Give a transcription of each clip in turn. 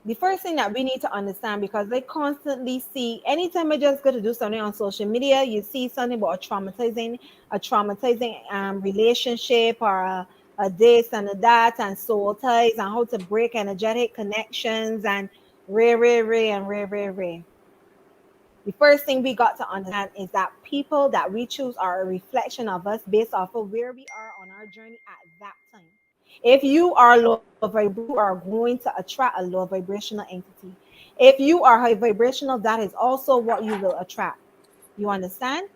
The first thing that we need to understand, because they constantly see, anytime I just go to do something on social media, you see something about a traumatizing relationship, or a this and a that, and soul ties, and how to break energetic connections, and rare. The first thing we got to understand is that people that we choose are a reflection of us based off of where we are on our journey at that time. If you are low vibrational, you are going to attract a low vibrational entity. If you are high vibrational, that is also what you will attract. You understand?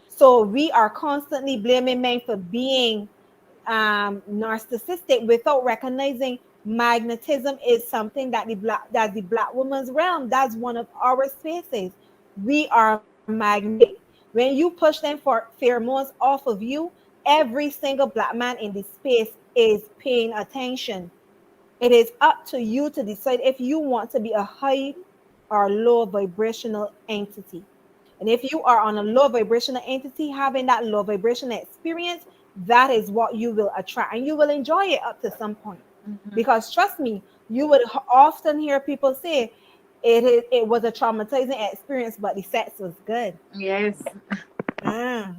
So we are constantly blaming men for being narcissistic without recognizing magnetism is something that's the black woman's realm. That's one of our spaces. We are magnetic. When you push them for pheromones off of you, every single black man in this space is paying attention. It is up to you to decide if you want to be a high or low vibrational entity. And if you are on a low vibrational entity, having that low vibrational experience, that is what you will attract, and you will enjoy it up to some point. Mm-hmm. Because trust me, you would often hear people say it was a traumatizing experience, but the sex was good. Yes. Ah,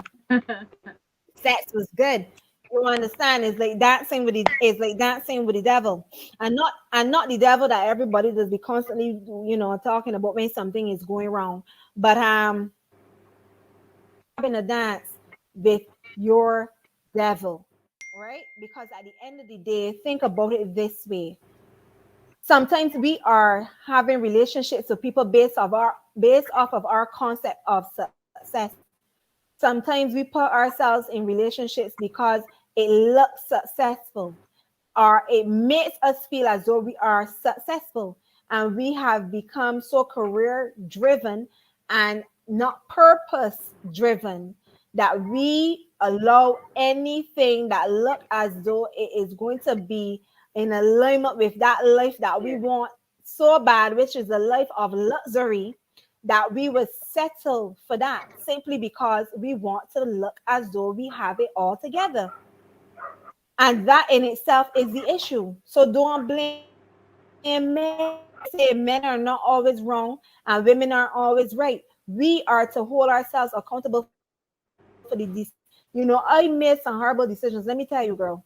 sex was good. You understand? It's like dancing with the devil, and not the devil that everybody does be constantly talking about when something is going wrong, but having a dance with your devil, right? Because at the end of the day, think about it this way. Sometimes we are having relationships with people based off of our concept of success. Sometimes we put ourselves in relationships because it looks successful, or it makes us feel as though we are successful, and we have become so career driven and not purpose driven that we allow anything that look as though it is going to be in alignment with that life that we Yes. want so bad, which is a life of luxury, that we would settle for that simply because we want to look as though we have it all together. And that in itself is the issue. So don't blame men. When I say men are not always wrong and women are always right, we are to hold ourselves accountable for the I made some horrible decisions, let me tell you, girl.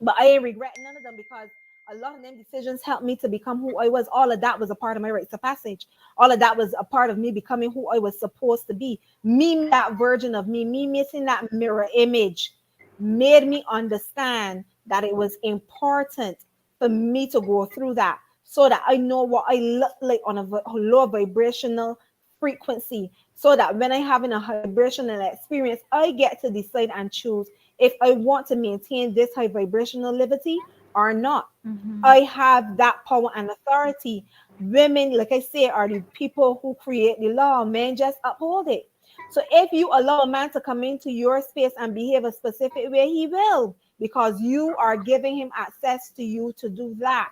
But I ain't regret none of them, because a lot of them decisions helped me to become who I was. All of that was a part of my rites of passage. All of that was a part of me becoming who I was supposed to be. Me missing that version of me missing that mirror image, made me understand that it was important for me to go through that, so that I know what I look like on a low vibrational frequency, so that when I having a high vibrational experience, I get to decide and choose if I want to maintain this high vibrational liberty or not. Mm-hmm. I have that power and authority. Women, like I say, are the people who create the law. Men just uphold it. So if you allow a man to come into your space and behave a specific way, he will, because you are giving him access to you to do that.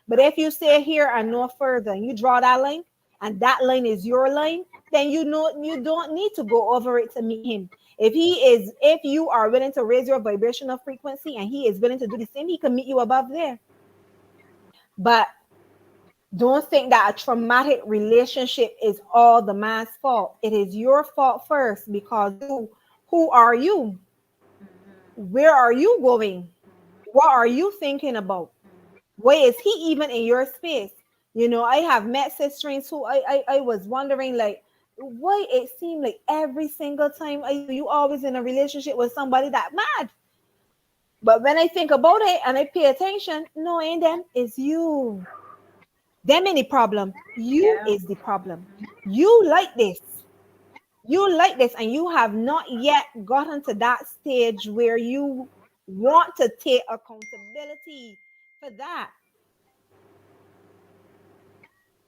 But if you say here and no further, and you draw that line, and that line is your line, then you don't need to go over it to meet him. If you are willing to raise your vibrational frequency and he is willing to do the same, he can meet you above there. But don't think that a traumatic relationship is all the man's fault. It is your fault first, because who are you? Where are you going? What are you thinking about? Why is he even in your space? I have met sisters who I was wondering, like, why it seemed like every single time you always in a relationship with somebody that mad. But when I think about it and I pay attention, no, ain't them, it's you. Them ain't the problem. You Yeah. is the problem. You like this. You like this, and you have not yet gotten to that stage where you want to take accountability for that.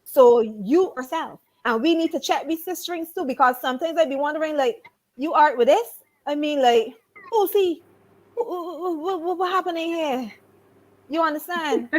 So you yourself, and we need to check these strings too, because sometimes I'd be wondering, like, you art with this. I mean, like, oh, see, what happening here? You understand?